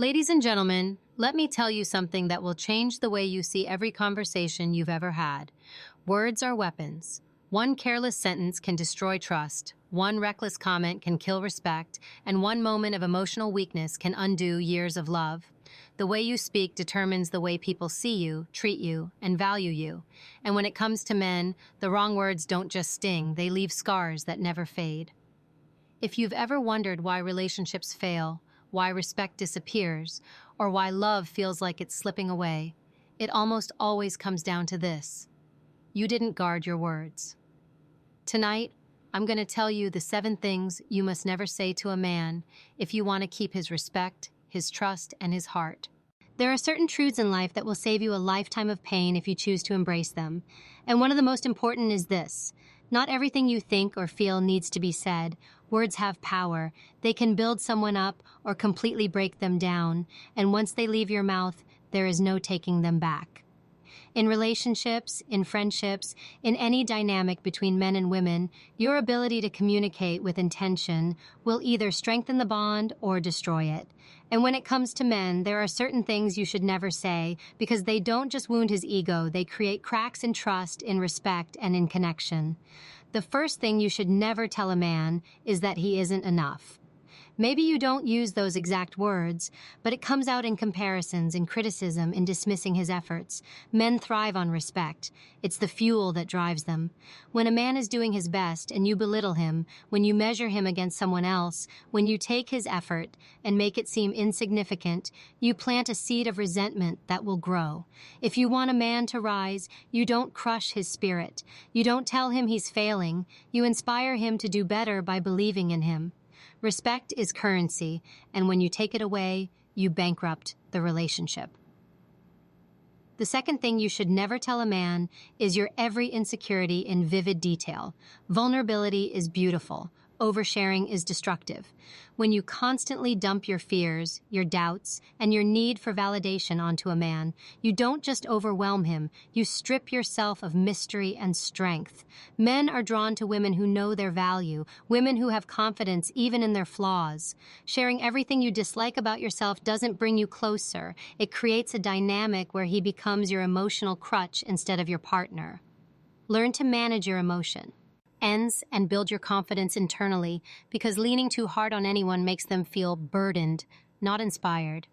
Ladies and gentlemen, let me tell you something that will change the way you see every conversation you've ever had. Words are weapons. One careless sentence can destroy trust, one reckless comment can kill respect, and one moment of emotional weakness can undo years of love. The way you speak determines the way people see you, treat you, and value you. And when it comes to men, the wrong words don't just sting, they leave scars that never fade. If you've ever wondered why relationships fail, why respect disappears, or why love feels like it's slipping away, it almost always comes down to this: you didn't guard your words. Tonight, I'm going to tell you the 7 things you must never say to a man if you want to keep his respect, his trust, and his heart. There are certain truths in life that will save you a lifetime of pain if you choose to embrace them. And one of the most important is this: not everything you think or feel needs to be said. Words have power. They can build someone up or completely break them down. And once they leave your mouth, there is no taking them back. In relationships, in friendships, in any dynamic between men and women, your ability to communicate with intention will either strengthen the bond or destroy it. And when it comes to men, there are certain things you should never say because they don't just wound his ego, they create cracks in trust, in respect, and in connection. The first thing you should never tell a man is that he isn't enough. Maybe you don't use those exact words, but it comes out in comparisons, in criticism, in dismissing his efforts. Men thrive on respect. It's the fuel that drives them. When a man is doing his best and you belittle him, when you measure him against someone else, when you take his effort and make it seem insignificant, you plant a seed of resentment that will grow. If you want a man to rise, you don't crush his spirit. You don't tell him he's failing. You inspire him to do better by believing in him. Respect is currency, and when you take it away, you bankrupt the relationship. The second thing you should never tell a man is your every insecurity in vivid detail. Vulnerability is beautiful. Oversharing is destructive. When you constantly dump your fears, your doubts, and your need for validation onto a man, you don't just overwhelm him, you strip yourself of mystery and strength. Men are drawn to women who know their value, women who have confidence even in their flaws. Sharing everything you dislike about yourself doesn't bring you closer. It creates a dynamic where he becomes your emotional crutch instead of your partner. Learn to manage your emotion. Ends and build your confidence internally, because leaning too hard on anyone makes them feel burdened, not inspired.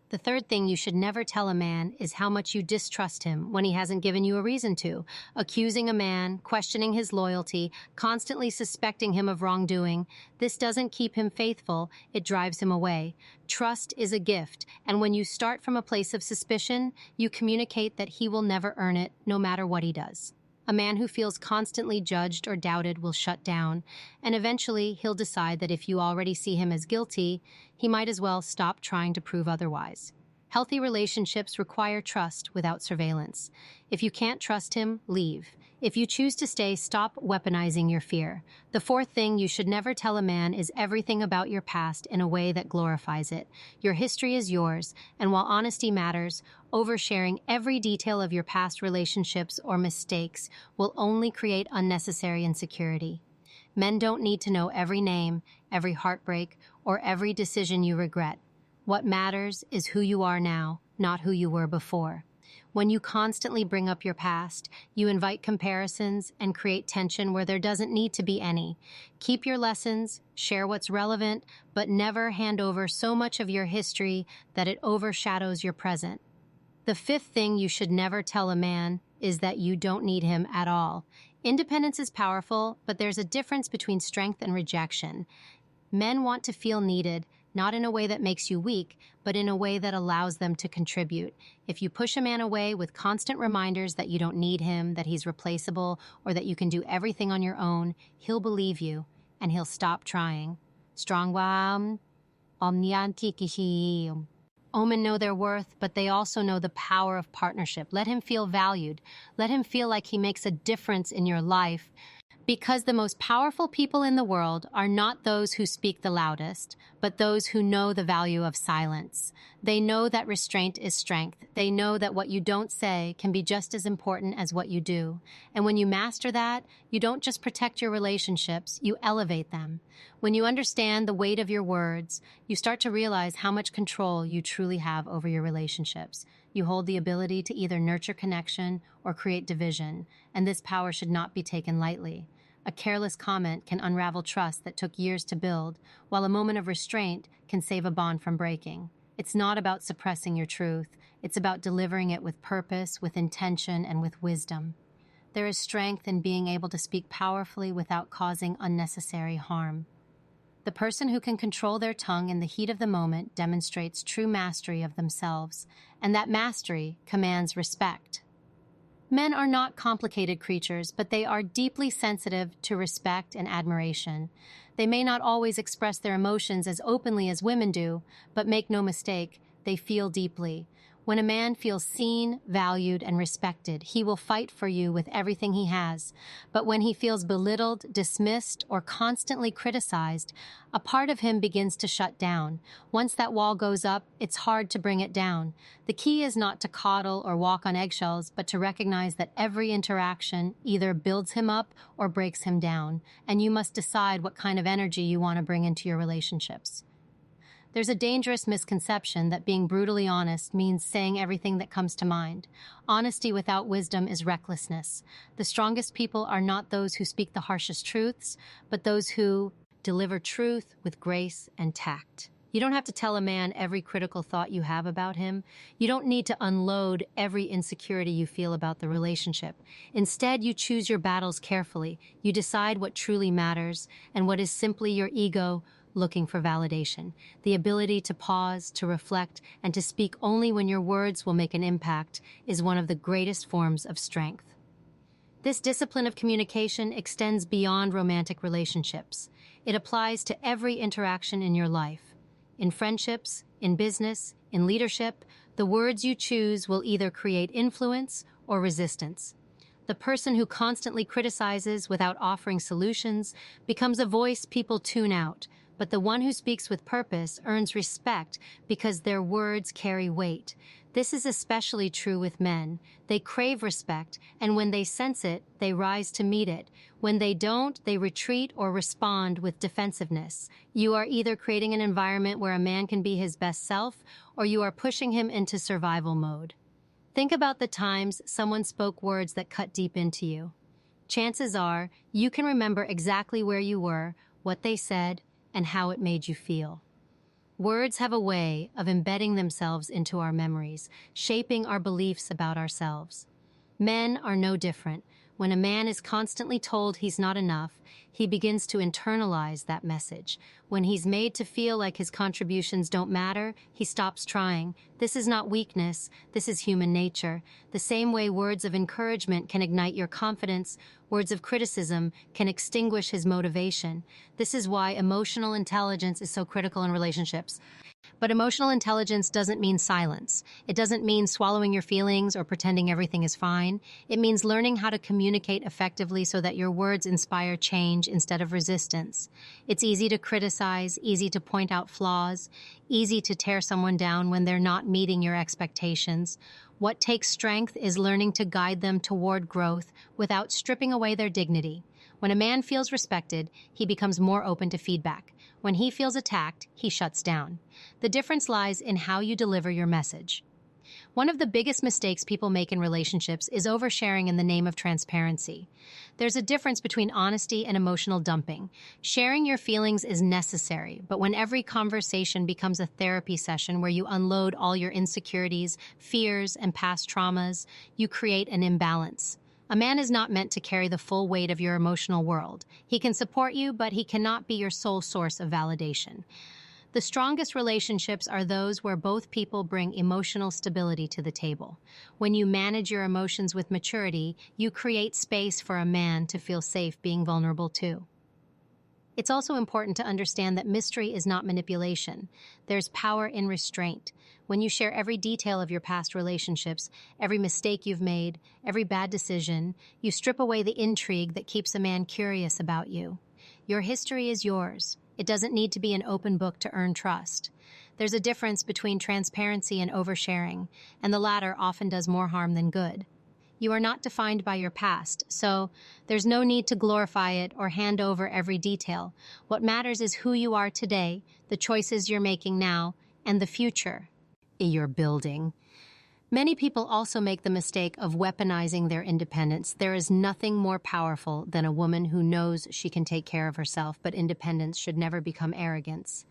The third thing you should never tell a man is how much you distrust him when he hasn't given you a reason to. Accusing a man, questioning his loyalty, constantly suspecting him of wrongdoing. This doesn't keep him faithful, it drives him away. Trust is a gift, and when you start from a place of suspicion, you communicate that he will never earn it, no matter what he does. A man who feels constantly judged or doubted will shut down, and eventually he'll decide that if you already see him as guilty, he might as well stop trying to prove otherwise. Healthy relationships require trust without surveillance. If you can't trust him, leave. If you choose to stay, stop weaponizing your fear. The fourth thing you should never tell a man is everything about your past in a way that glorifies it. Your history is yours, and while honesty matters, oversharing every detail of your past relationships or mistakes will only create unnecessary insecurity. Men don't need to know every name, every heartbreak, or every decision you regret. What matters is who you are now, not who you were before. When you constantly bring up your past, you invite comparisons and create tension where there doesn't need to be any. Keep your lessons, share what's relevant, but never hand over so much of your history that it overshadows your present. The fifth thing you should never tell a man is that you don't need him at all. Independence is powerful, but there's a difference between strength and rejection. Men want to feel needed, not in a way that makes you weak, but in a way that allows them to contribute. If you push a man away with constant reminders that you don't need him, that he's replaceable, or that you can do everything on your own, he'll believe you, and he'll stop trying. Strong omnianti kishiyum. Omen know their worth, but they also know the power of partnership. Let him feel valued. Let him feel like he makes a difference in your life. Because the most powerful people in the world are not those who speak the loudest, but those who know the value of silence. They know that restraint is strength. They know that what you don't say can be just as important as what you do. And when you master that, you don't just protect your relationships, you elevate them. When you understand the weight of your words, you start to realize how much control you truly have over your relationships. You hold the ability to either nurture connection or create division, and this power should not be taken lightly. A careless comment can unravel trust that took years to build, while a moment of restraint can save a bond from breaking. It's not about suppressing your truth. It's about delivering it with purpose, with intention, and with wisdom. There is strength in being able to speak powerfully without causing unnecessary harm. The person who can control their tongue in the heat of the moment demonstrates true mastery of themselves, and that mastery commands respect. Men are not complicated creatures, but they are deeply sensitive to respect and admiration. They may not always express their emotions as openly as women do, but make no mistake, they feel deeply. When a man feels seen, valued, and respected, he will fight for you with everything he has. But when he feels belittled, dismissed, or constantly criticized, a part of him begins to shut down. Once that wall goes up, it's hard to bring it down. The key is not to coddle or walk on eggshells, but to recognize that every interaction either builds him up or breaks him down, and you must decide what kind of energy you want to bring into your relationships. There's a dangerous misconception that being brutally honest means saying everything that comes to mind. Honesty without wisdom is recklessness. The strongest people are not those who speak the harshest truths, but those who deliver truth with grace and tact. You don't have to tell a man every critical thought you have about him. You don't need to unload every insecurity you feel about the relationship. Instead, you choose your battles carefully. You decide what truly matters and what is simply your ego looking for validation. The ability to pause, to reflect, and to speak only when your words will make an impact is one of the greatest forms of strength. This discipline of communication extends beyond romantic relationships. It applies to every interaction in your life. In friendships, in business, in leadership, the words you choose will either create influence or resistance. The person who constantly criticizes without offering solutions becomes a voice people tune out, but the one who speaks with purpose earns respect because their words carry weight. This is especially true with men. They crave respect, and when they sense it, they rise to meet it. When they don't, they retreat or respond with defensiveness. You are either creating an environment where a man can be his best self, or you are pushing him into survival mode. Think about the times someone spoke words that cut deep into you. Chances are, you can remember exactly where you were, what they said, and how it made you feel. Words have a way of embedding themselves into our memories, shaping our beliefs about ourselves. Men are no different. When a man is constantly told he's not enough, he begins to internalize that message. When he's made to feel like his contributions don't matter, he stops trying. This is not weakness, this is human nature. The same way words of encouragement can ignite your confidence, words of criticism can extinguish his motivation. This is why emotional intelligence is so critical in relationships. But emotional intelligence doesn't mean silence. It doesn't mean swallowing your feelings or pretending everything is fine. It means learning how to communicate effectively so that your words inspire change instead of resistance. It's easy to criticize, easy to point out flaws, easy to tear someone down when they're not meeting your expectations. What takes strength is learning to guide them toward growth without stripping away their dignity. When a man feels respected, he becomes more open to feedback. When he feels attacked, he shuts down. The difference lies in how you deliver your message. One of the biggest mistakes people make in relationships is oversharing in the name of transparency. There's a difference between honesty and emotional dumping. Sharing your feelings is necessary, but when every conversation becomes a therapy session where you unload all your insecurities, fears, and past traumas, you create an imbalance. A man is not meant to carry the full weight of your emotional world. He can support you, but he cannot be your sole source of validation. The strongest relationships are those where both people bring emotional stability to the table. When you manage your emotions with maturity, you create space for a man to feel safe being vulnerable too. It's also important to understand that mystery is not manipulation. There's power in restraint. When you share every detail of your past relationships, every mistake you've made, every bad decision, you strip away the intrigue that keeps a man curious about you. Your history is yours. It doesn't need to be an open book to earn trust. There's a difference between transparency and oversharing, and the latter often does more harm than good. You are not defined by your past, so there's no need to glorify it or hand over every detail. What matters is who you are today, the choices you're making now, and the future you're building. Many people also make the mistake of weaponizing their independence. There is nothing more powerful than a woman who knows she can take care of herself, but independence should never become arrogance.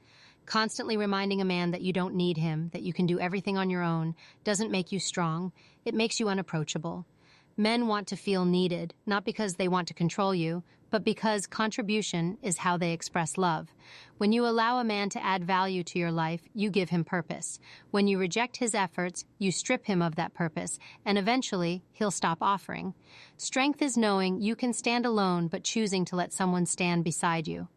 Constantly reminding a man that you don't need him, that you can do everything on your own, doesn't make you strong. It makes you unapproachable. Men want to feel needed, not because they want to control you, but because contribution is how they express love. When you allow a man to add value to your life, you give him purpose. When you reject his efforts, you strip him of that purpose, and eventually, he'll stop offering. Strength is knowing you can stand alone, but choosing to let someone stand beside you.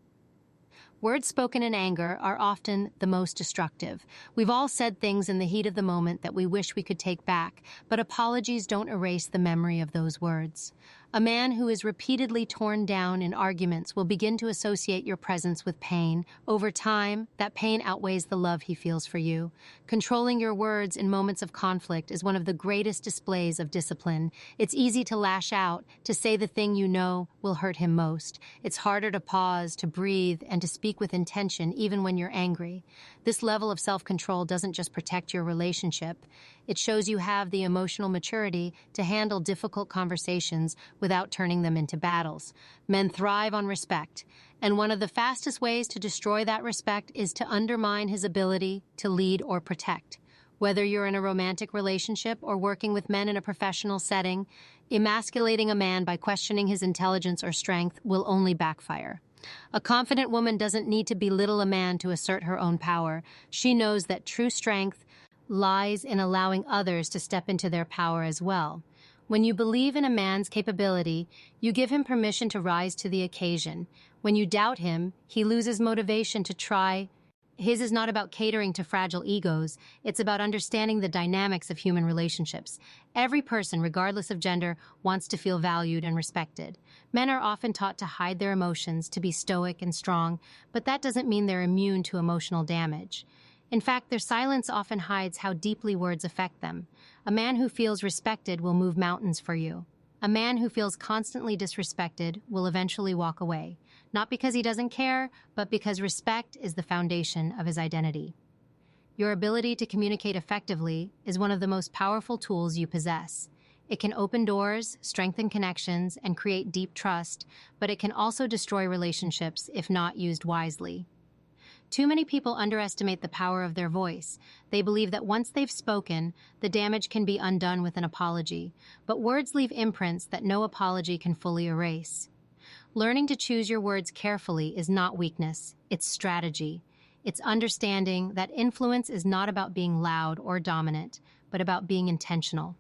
Words spoken in anger are often the most destructive. We've all said things in the heat of the moment that we wish we could take back, but apologies don't erase the memory of those words. A man who is repeatedly torn down in arguments will begin to associate your presence with pain. Over time, that pain outweighs the love he feels for you. Controlling your words in moments of conflict is one of the greatest displays of discipline. It's easy to lash out, to say the thing you know will hurt him most. It's harder to pause, to breathe, and to speak with intention even when you're angry. This level of self-control doesn't just protect your relationship. It shows you have the emotional maturity to handle difficult conversations without turning them into battles. Men thrive on respect, and one of the fastest ways to destroy that respect is to undermine his ability to lead or protect. Whether you're in a romantic relationship or working with men in a professional setting, emasculating a man by questioning his intelligence or strength will only backfire. A confident woman doesn't need to belittle a man to assert her own power. She knows that true strength lies in allowing others to step into their power as well. When you believe in a man's capability, you give him permission to rise to the occasion. When you doubt him, he loses motivation to try. His is not about catering to fragile egos. It's about understanding the dynamics of human relationships. Every person, regardless of gender, wants to feel valued and respected. Men are often taught to hide their emotions, to be stoic and strong, but that doesn't mean they're immune to emotional damage. In fact, their silence often hides how deeply words affect them. A man who feels respected will move mountains for you. A man who feels constantly disrespected will eventually walk away, not because he doesn't care, but because respect is the foundation of his identity. Your ability to communicate effectively is one of the most powerful tools you possess. It can open doors, strengthen connections, and create deep trust, but it can also destroy relationships if not used wisely. Too many people underestimate the power of their voice. They believe that once they've spoken, the damage can be undone with an apology. But words leave imprints that no apology can fully erase. Learning to choose your words carefully is not weakness, it's strategy. It's understanding that influence is not about being loud or dominant, but about being intentional.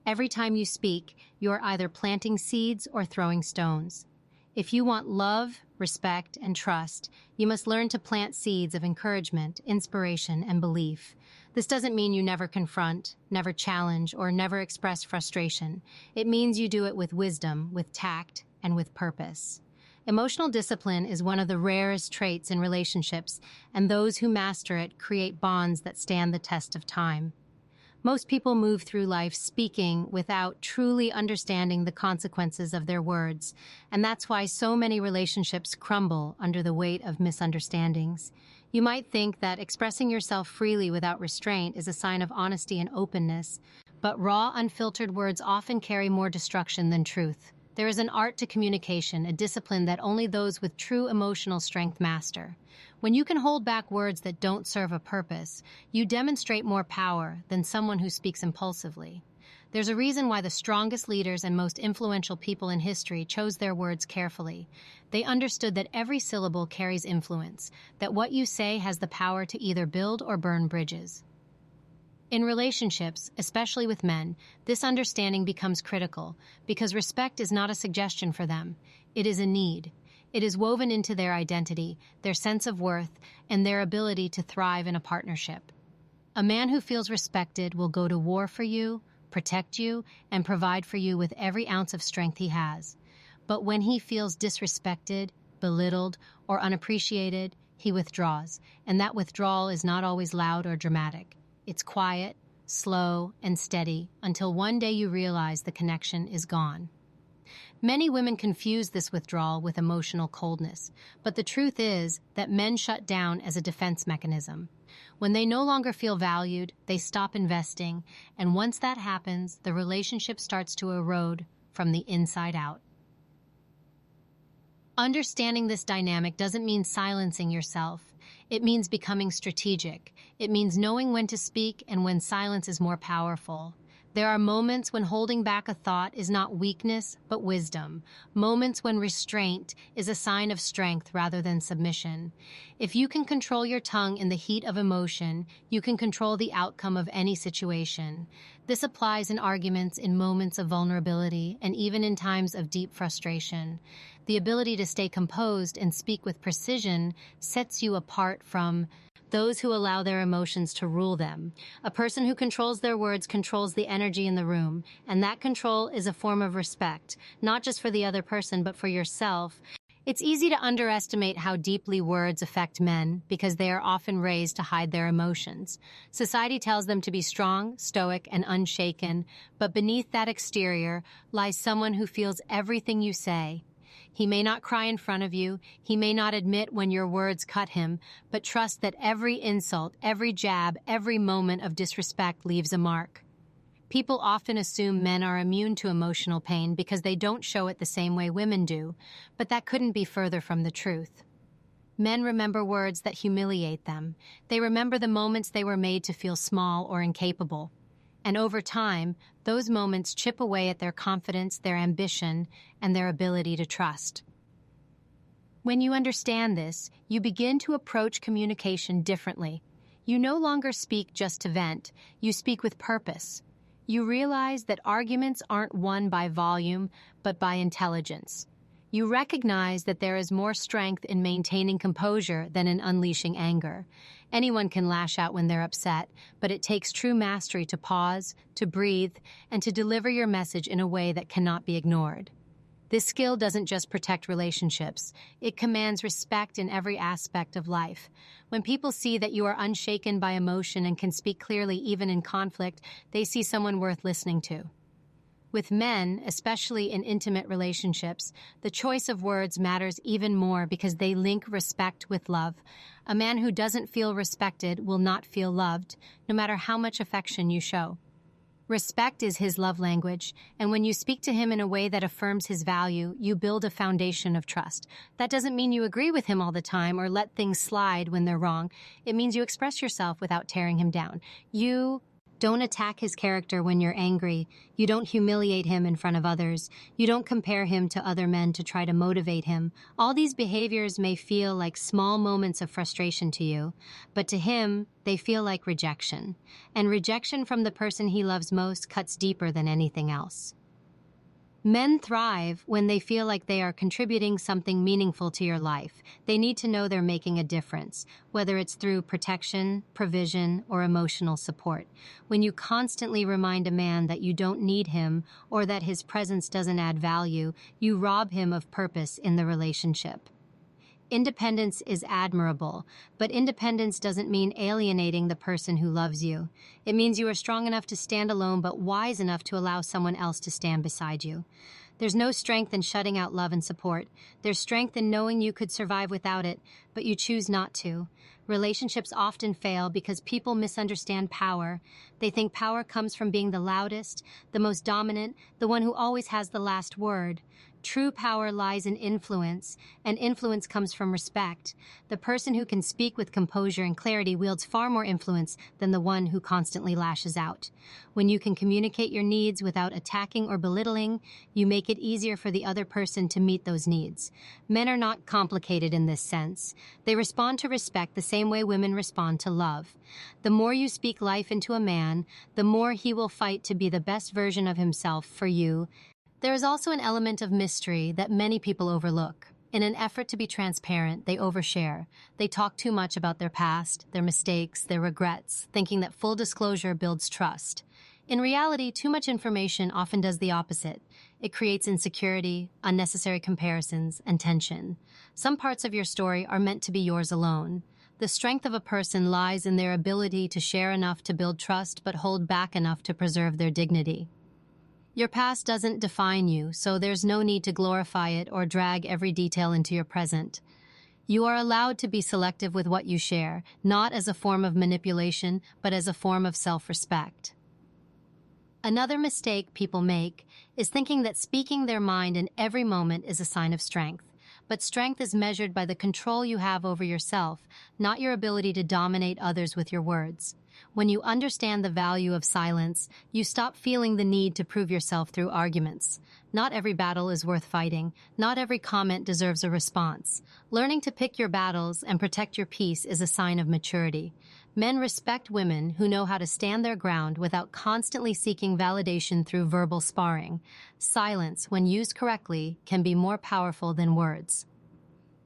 Every time you speak, you're either planting seeds or throwing stones. If you want love, respect, and trust, you must learn to plant seeds of encouragement, inspiration, and belief. This doesn't mean you never confront, never challenge, or never express frustration. It means you do it with wisdom, with tact, and with purpose. Emotional discipline is one of the rarest traits in relationships, and those who master it create bonds that stand the test of time. Most people move through life speaking without truly understanding the consequences of their words, and that's why so many relationships crumble under the weight of misunderstandings. You might think that expressing yourself freely without restraint is a sign of honesty and openness, but raw, unfiltered words often carry more destruction than truth. There is an art to communication, a discipline that only those with true emotional strength master. When you can hold back words that don't serve a purpose, you demonstrate more power than someone who speaks impulsively. There's a reason why the strongest leaders and most influential people in history chose their words carefully. They understood that every syllable carries influence, that what you say has the power to either build or burn bridges. In relationships, especially with men, this understanding becomes critical because respect is not a suggestion for them. It is a need. It is woven into their identity, their sense of worth, and their ability to thrive in a partnership. A man who feels respected will go to war for you, protect you, and provide for you with every ounce of strength he has. But when he feels disrespected, belittled, or unappreciated, he withdraws, and that withdrawal is not always loud or dramatic. It's quiet, slow, and steady until one day you realize the connection is gone. Many women confuse this withdrawal with emotional coldness, but the truth is that men shut down as a defense mechanism. When they no longer feel valued, they stop investing, and once that happens, the relationship starts to erode from the inside out. Understanding this dynamic doesn't mean silencing yourself. It means becoming strategic. It means knowing when to speak and when silence is more powerful. There are moments when holding back a thought is not weakness, but wisdom. Moments when restraint is a sign of strength rather than submission. If you can control your tongue in the heat of emotion, you can control the outcome of any situation. This applies in arguments, in moments of vulnerability, and even in times of deep frustration. The ability to stay composed and speak with precision sets you apart from those who allow their emotions to rule them. A person who controls their words controls the energy in the room, and that control is a form of respect, not just for the other person, but for yourself. It's easy to underestimate how deeply words affect men because they are often raised to hide their emotions. Society tells them to be strong, stoic, and unshaken, but beneath that exterior lies someone who feels everything you say. He may not cry in front of you, he may not admit when your words cut him, but trust that every insult, every jab, every moment of disrespect leaves a mark. People often assume men are immune to emotional pain because they don't show it the same way women do, but that couldn't be further from the truth. Men remember words that humiliate them. They remember the moments they were made to feel small or incapable. And over time, those moments chip away at their confidence, their ambition, and their ability to trust. When you understand this, you begin to approach communication differently. You no longer speak just to vent, you speak with purpose. You realize that arguments aren't won by volume, but by intelligence. You recognize that there is more strength in maintaining composure than in unleashing anger. Anyone can lash out when they're upset, but it takes true mastery to pause, to breathe, and to deliver your message in a way that cannot be ignored. This skill doesn't just protect relationships, it commands respect in every aspect of life. When people see that you are unshaken by emotion and can speak clearly even in conflict, they see someone worth listening to. With men, especially in intimate relationships, the choice of words matters even more because they link respect with love. A man who doesn't feel respected will not feel loved, no matter how much affection you show. Respect is his love language, and when you speak to him in a way that affirms his value, you build a foundation of trust. That doesn't mean you agree with him all the time or let things slide when they're wrong. It means you express yourself without tearing him down. You don't attack his character when you're angry. You don't humiliate him in front of others. You don't compare him to other men to try to motivate him. All these behaviors may feel like small moments of frustration to you, but to him, they feel like rejection. And rejection from the person he loves most cuts deeper than anything else. Men thrive when they feel like they are contributing something meaningful to your life. They need to know they're making a difference, whether it's through protection, provision, or emotional support. When you constantly remind a man that you don't need him or that his presence doesn't add value, you rob him of purpose in the relationship. Independence is admirable, but independence doesn't mean alienating the person who loves you. It means you are strong enough to stand alone, but wise enough to allow someone else to stand beside you. There's no strength in shutting out love and support. There's strength in knowing you could survive without it, but you choose not to. Relationships often fail because people misunderstand power. They think power comes from being the loudest, the most dominant, the one who always has the last word. True power lies in influence, and influence comes from respect. The person who can speak with composure and clarity wields far more influence than the one who constantly lashes out. When you can communicate your needs without attacking or belittling, you make it easier for the other person to meet those needs. Men are not complicated in this sense. They respond to respect the same way women respond to love. The more you speak life into a man, the more he will fight to be the best version of himself for you. There is also an element of mystery that many people overlook. In an effort to be transparent, they overshare. They talk too much about their past, their mistakes, their regrets, thinking that full disclosure builds trust. In reality, too much information often does the opposite. It creates insecurity, unnecessary comparisons, and tension. Some parts of your story are meant to be yours alone. The strength of a person lies in their ability to share enough to build trust but hold back enough to preserve their dignity. Your past doesn't define you, so there's no need to glorify it or drag every detail into your present. You are allowed to be selective with what you share, not as a form of manipulation, but as a form of self-respect. Another mistake people make is thinking that speaking their mind in every moment is a sign of strength. But strength is measured by the control you have over yourself, not your ability to dominate others with your words. When you understand the value of silence, you stop feeling the need to prove yourself through arguments. Not every battle is worth fighting. Not every comment deserves a response. Learning to pick your battles and protect your peace is a sign of maturity. Men respect women who know how to stand their ground without constantly seeking validation through verbal sparring. Silence, when used correctly, can be more powerful than words.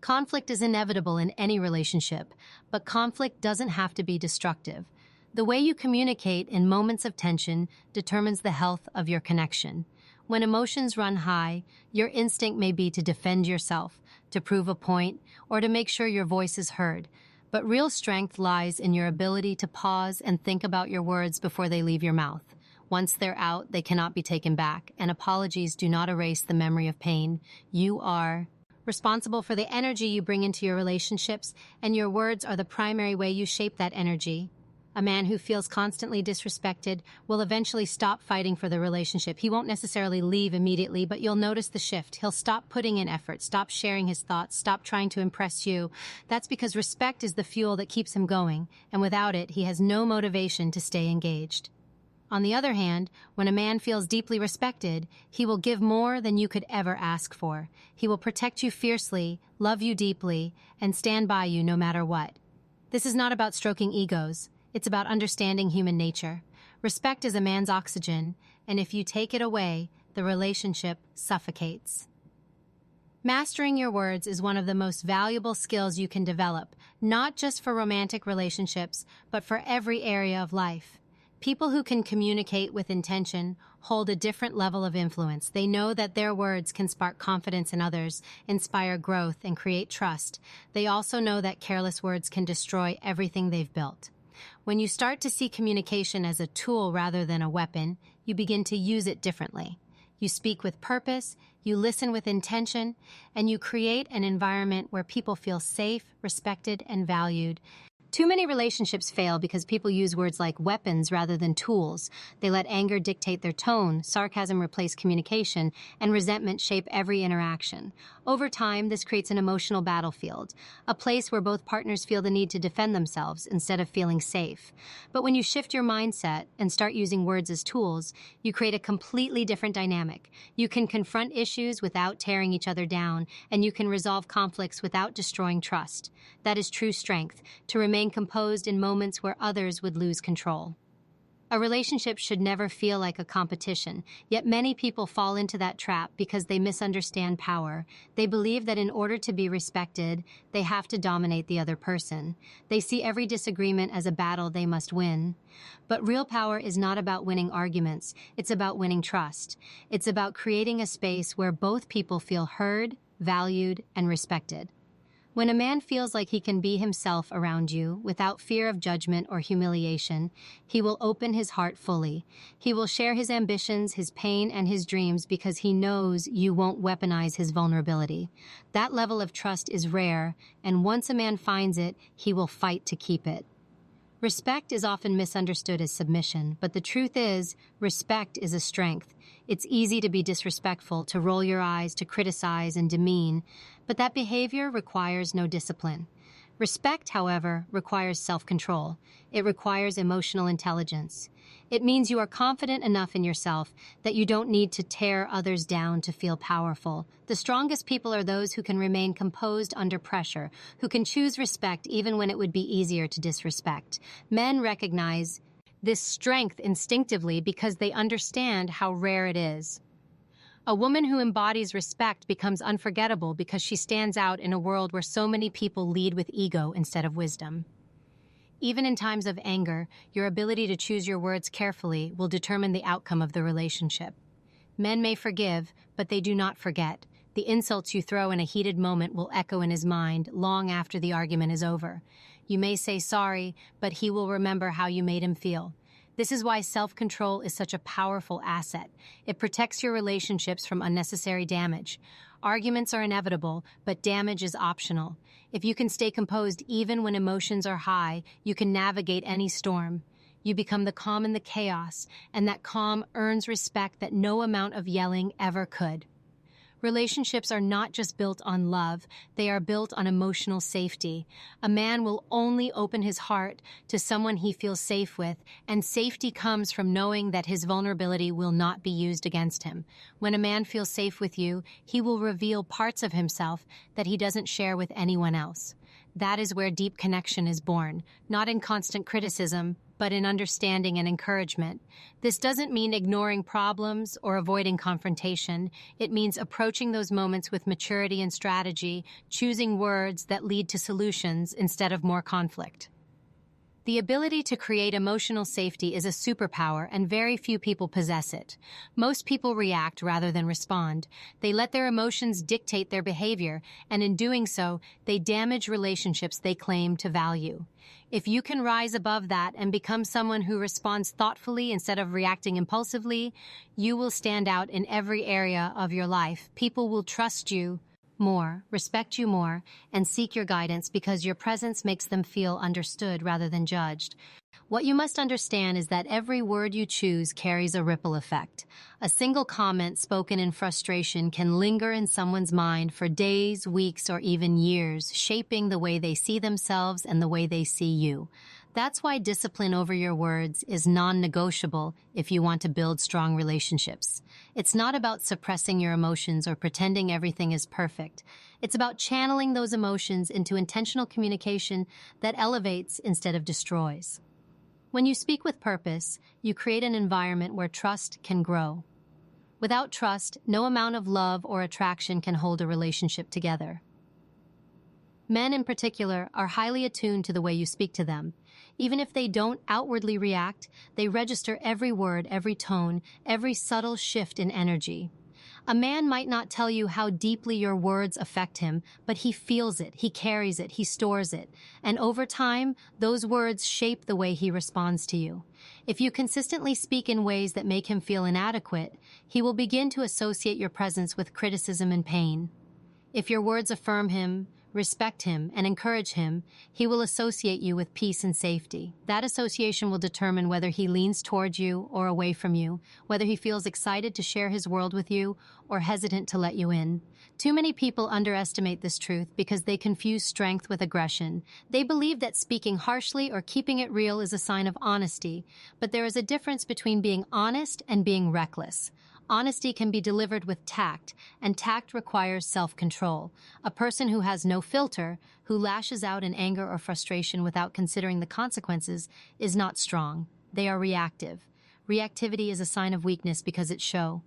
Conflict is inevitable in any relationship, but conflict doesn't have to be destructive. The way you communicate in moments of tension determines the health of your connection. When emotions run high, your instinct may be to defend yourself, to prove a point, or to make sure your voice is heard. But real strength lies in your ability to pause and think about your words before they leave your mouth. Once they're out, they cannot be taken back, and apologies do not erase the memory of pain. You are responsible for the energy you bring into your relationships, and your words are the primary way you shape that energy. A man who feels constantly disrespected will eventually stop fighting for the relationship. He won't necessarily leave immediately, but you'll notice the shift. He'll stop putting in effort, stop sharing his thoughts, stop trying to impress you. That's because respect is the fuel that keeps him going, and without it, he has no motivation to stay engaged. On the other hand, when a man feels deeply respected, he will give more than you could ever ask for. He will protect you fiercely, love you deeply, and stand by you no matter what. This is not about stroking egos. It's about understanding human nature. Respect is a man's oxygen, and if you take it away, the relationship suffocates. Mastering your words is one of the most valuable skills you can develop, not just for romantic relationships, but for every area of life. People who can communicate with intention hold a different level of influence. They know that their words can spark confidence in others, inspire growth, and create trust. They also know that careless words can destroy everything they've built. When you start to see communication as a tool rather than a weapon, you begin to use it differently. You speak with purpose, you listen with intention, and you create an environment where people feel safe, respected, and valued. Too many relationships fail because people use words like weapons rather than tools. They let anger dictate their tone, sarcasm replace communication, and resentment shape every interaction. Over time, this creates an emotional battlefield, a place where both partners feel the need to defend themselves instead of feeling safe. But when you shift your mindset and start using words as tools, you create a completely different dynamic. You can confront issues without tearing each other down, and you can resolve conflicts without destroying trust. That is true strength, to remain composed in moments where others would lose control. A relationship should never feel like a competition, yet many people fall into that trap because they misunderstand power. They believe that in order to be respected, they have to dominate the other person. They see every disagreement as a battle they must win. But real power is not about winning arguments. It's about winning trust. It's about creating a space where both people feel heard, valued, and respected. When a man feels like he can be himself around you without fear of judgment or humiliation, he will open his heart fully. He will share his ambitions, his pain, and his dreams because he knows you won't weaponize his vulnerability. That level of trust is rare, and once a man finds it, he will fight to keep it. Respect is often misunderstood as submission, but the truth is, respect is a strength. It's easy to be disrespectful, to roll your eyes, to criticize and demean, but that behavior requires no discipline. Respect, however, requires self-control. It requires emotional intelligence. It means you are confident enough in yourself that you don't need to tear others down to feel powerful. The strongest people are those who can remain composed under pressure, who can choose respect even when it would be easier to disrespect. Men recognize this strength instinctively because they understand how rare it is. A woman who embodies respect becomes unforgettable because she stands out in a world where so many people lead with ego instead of wisdom. Even in times of anger, your ability to choose your words carefully will determine the outcome of the relationship. Men may forgive, but they do not forget. The insults you throw in a heated moment will echo in his mind long after the argument is over. You may say sorry, but he will remember how you made him feel. This is why self-control is such a powerful asset. It protects your relationships from unnecessary damage. Arguments are inevitable, but damage is optional. If you can stay composed even when emotions are high, you can navigate any storm. You become the calm in the chaos, and that calm earns respect that no amount of yelling ever could. Relationships are not just built on love, they are built on emotional safety. A man will only open his heart to someone he feels safe with, and safety comes from knowing that his vulnerability will not be used against him. When a man feels safe with you, he will reveal parts of himself that he doesn't share with anyone else. That is where deep connection is born, not in constant criticism, but in understanding and encouragement. This doesn't mean ignoring problems or avoiding confrontation. It means approaching those moments with maturity and strategy, choosing words that lead to solutions instead of more conflict. The ability to create emotional safety is a superpower, and very few people possess it. Most people react rather than respond. They let their emotions dictate their behavior, and in doing so, they damage relationships they claim to value. If you can rise above that and become someone who responds thoughtfully instead of reacting impulsively, you will stand out in every area of your life. People will trust you more, respect you more, and seek your guidance because your presence makes them feel understood rather than judged. What you must understand is that every word you choose carries a ripple effect. A single comment spoken in frustration can linger in someone's mind for days, weeks, or even years, shaping the way they see themselves and the way they see you. That's why discipline over your words is non-negotiable if you want to build strong relationships. It's not about suppressing your emotions or pretending everything is perfect. It's about channeling those emotions into intentional communication that elevates instead of destroys. When you speak with purpose, you create an environment where trust can grow. Without trust, no amount of love or attraction can hold a relationship together. Men in particular are highly attuned to the way you speak to them. Even if they don't outwardly react, they register every word, every tone, every subtle shift in energy. A man might not tell you how deeply your words affect him, but he feels it, he carries it, he stores it. And over time, those words shape the way he responds to you. If you consistently speak in ways that make him feel inadequate, he will begin to associate your presence with criticism and pain. If your words affirm him, respect him, and encourage him, he will associate you with peace and safety. That association will determine whether he leans towards you or away from you, whether he feels excited to share his world with you or hesitant to let you in. Too many people underestimate this truth because they confuse strength with aggression. They believe that speaking harshly or keeping it real is a sign of honesty, but there is a difference between being honest and being reckless. Honesty can be delivered with tact, and tact requires self-control. A person who has no filter, who lashes out in anger or frustration without considering the consequences, is not strong. They are reactive. Reactivity is a sign of weakness because it shows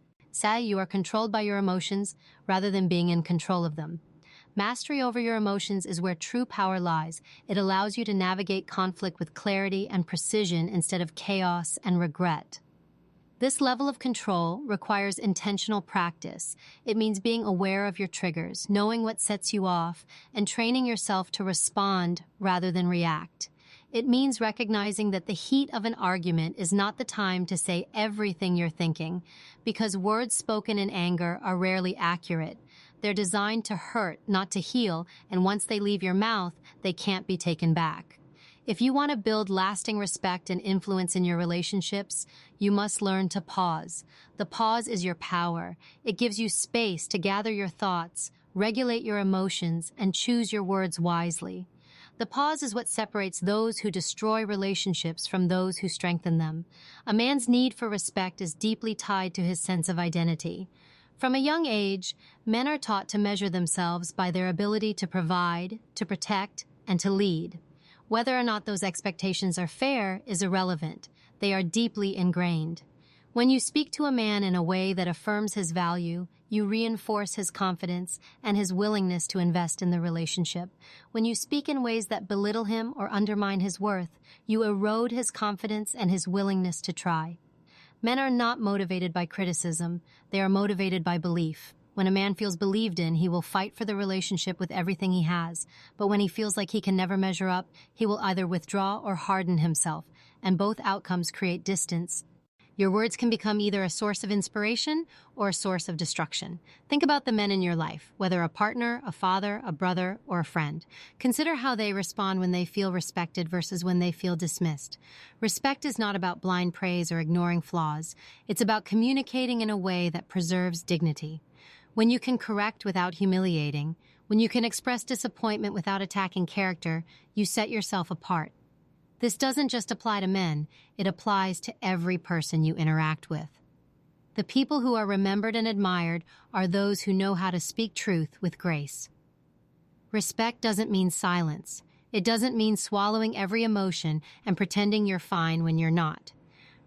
you are controlled by your emotions rather than being in control of them. Mastery over your emotions is where true power lies. It allows you to navigate conflict with clarity and precision instead of chaos and regret. This level of control requires intentional practice. It means being aware of your triggers, knowing what sets you off, and training yourself to respond rather than react. It means recognizing that the heat of an argument is not the time to say everything you're thinking, because words spoken in anger are rarely accurate. They're designed to hurt, not to heal, and once they leave your mouth, they can't be taken back. If you want to build lasting respect and influence in your relationships, you must learn to pause. The pause is your power. It gives you space to gather your thoughts, regulate your emotions, and choose your words wisely. The pause is what separates those who destroy relationships from those who strengthen them. A man's need for respect is deeply tied to his sense of identity. From a young age, men are taught to measure themselves by their ability to provide, to protect, and to lead. Whether or not those expectations are fair is irrelevant. They are deeply ingrained. When you speak to a man in a way that affirms his value, you reinforce his confidence and his willingness to invest in the relationship. When you speak in ways that belittle him or undermine his worth, you erode his confidence and his willingness to try. Men are not motivated by criticism. They are motivated by belief. When a man feels believed in, he will fight for the relationship with everything he has. But when he feels like he can never measure up, he will either withdraw or harden himself, and both outcomes create distance. Your words can become either a source of inspiration or a source of destruction. Think about the men in your life, whether a partner, a father, a brother, or a friend. Consider how they respond when they feel respected versus when they feel dismissed. Respect is not about blind praise or ignoring flaws. It's about communicating in a way that preserves dignity. When you can correct without humiliating, when you can express disappointment without attacking character, you set yourself apart. This doesn't just apply to men, it applies to every person you interact with. The people who are remembered and admired are those who know how to speak truth with grace. Respect doesn't mean silence. It doesn't mean swallowing every emotion and pretending you're fine when you're not.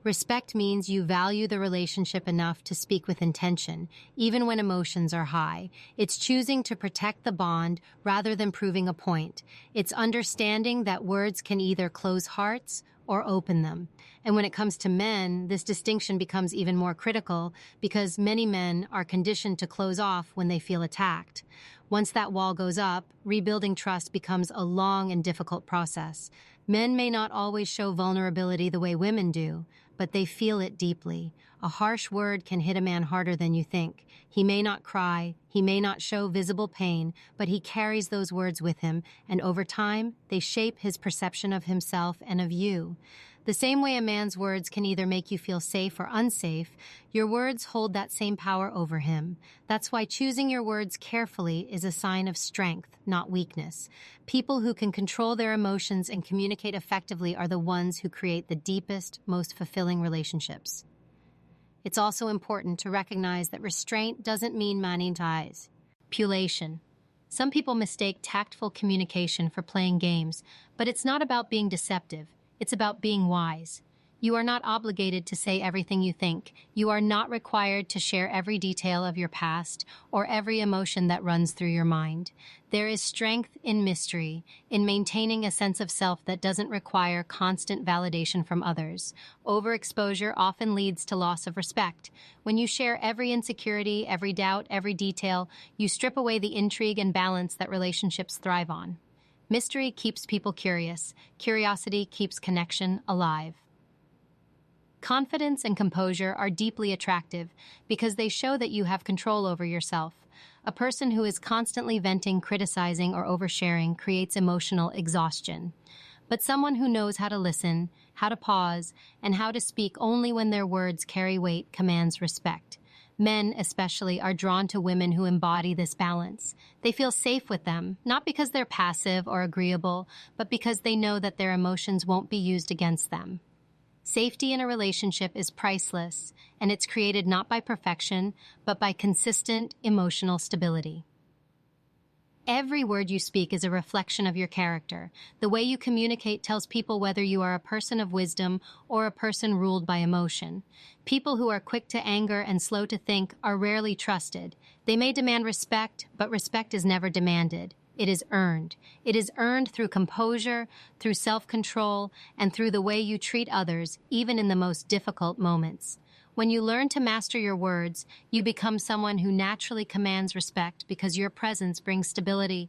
Respect means you value the relationship enough to speak with intention, even when emotions are high. It's choosing to protect the bond rather than proving a point. It's understanding that words can either close hearts or open them. And when it comes to men, this distinction becomes even more critical because many men are conditioned to close off when they feel attacked. Once that wall goes up, rebuilding trust becomes a long and difficult process. Men may not always show vulnerability the way women do, but they feel it deeply. A harsh word can hit a man harder than you think. He may not cry, he may not show visible pain, but he carries those words with him, and over time, they shape his perception of himself and of you. The same way a man's words can either make you feel safe or unsafe, your words hold that same power over him. That's why choosing your words carefully is a sign of strength, not weakness. People who can control their emotions and communicate effectively are the ones who create the deepest, most fulfilling relationships. It's also important to recognize that restraint doesn't mean manipulation. Some people mistake tactful communication for playing games, but it's not about being deceptive. It's about being wise. You are not obligated to say everything you think. You are not required to share every detail of your past or every emotion that runs through your mind. There is strength in mystery, in maintaining a sense of self that doesn't require constant validation from others. Overexposure often leads to loss of respect. When you share every insecurity, every doubt, every detail, you strip away the intrigue and balance that relationships thrive on. Mystery keeps people curious. Curiosity keeps connection alive. Confidence and composure are deeply attractive because they show that you have control over yourself. A person who is constantly venting, criticizing, or oversharing creates emotional exhaustion. But someone who knows how to listen, how to pause, and how to speak only when their words carry weight commands respect. Men, especially, are drawn to women who embody this balance. They feel safe with them, not because they're passive or agreeable, but because they know that their emotions won't be used against them. Safety in a relationship is priceless, and it's created not by perfection, but by consistent emotional stability. Every word you speak is a reflection of your character. The way you communicate tells people whether you are a person of wisdom or a person ruled by emotion. People who are quick to anger and slow to think are rarely trusted. They may demand respect, but respect is never demanded. It is earned. It is earned through composure, through self-control, and through the way you treat others, even in the most difficult moments. When you learn to master your words, you become someone who naturally commands respect because your presence brings stability.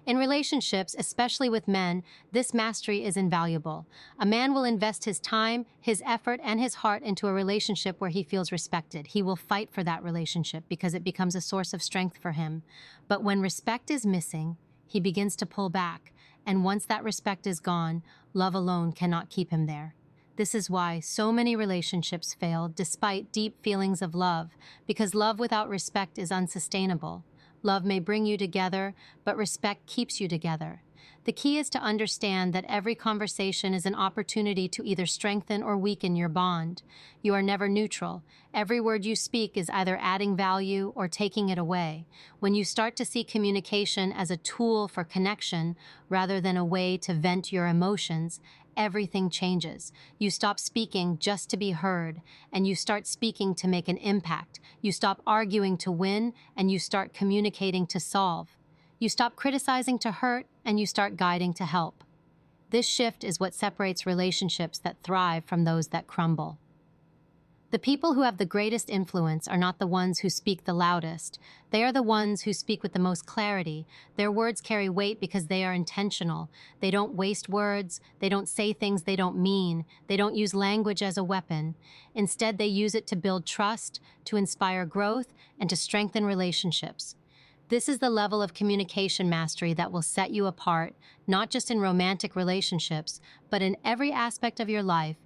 In relationships, especially with men, this mastery is invaluable. A man will invest his time, his effort, and his heart into a relationship where he feels respected. He will fight for that relationship because it becomes a source of strength for him. But when respect is missing, he begins to pull back, and once that respect is gone, love alone cannot keep him there. This is why so many relationships fail despite deep feelings of love, because love without respect is unsustainable. Love may bring you together, but respect keeps you together. The key is to understand that every conversation is an opportunity to either strengthen or weaken your bond. You are never neutral. Every word you speak is either adding value or taking it away. When you start to see communication as a tool for connection rather than a way to vent your emotions, everything changes. You stop speaking just to be heard, and you start speaking to make an impact. You stop arguing to win, and you start communicating to solve. You stop criticizing to hurt, and you start guiding to help. This shift is what separates relationships that thrive from those that crumble. The people who have the greatest influence are not the ones who speak the loudest. They are the ones who speak with the most clarity. Their words carry weight because they are intentional. They don't waste words. They don't say things they don't mean. They don't use language as a weapon. Instead, they use it to build trust, to inspire growth, and to strengthen relationships. This is the level of communication mastery that will set you apart, not just in romantic relationships, but in every aspect of your life.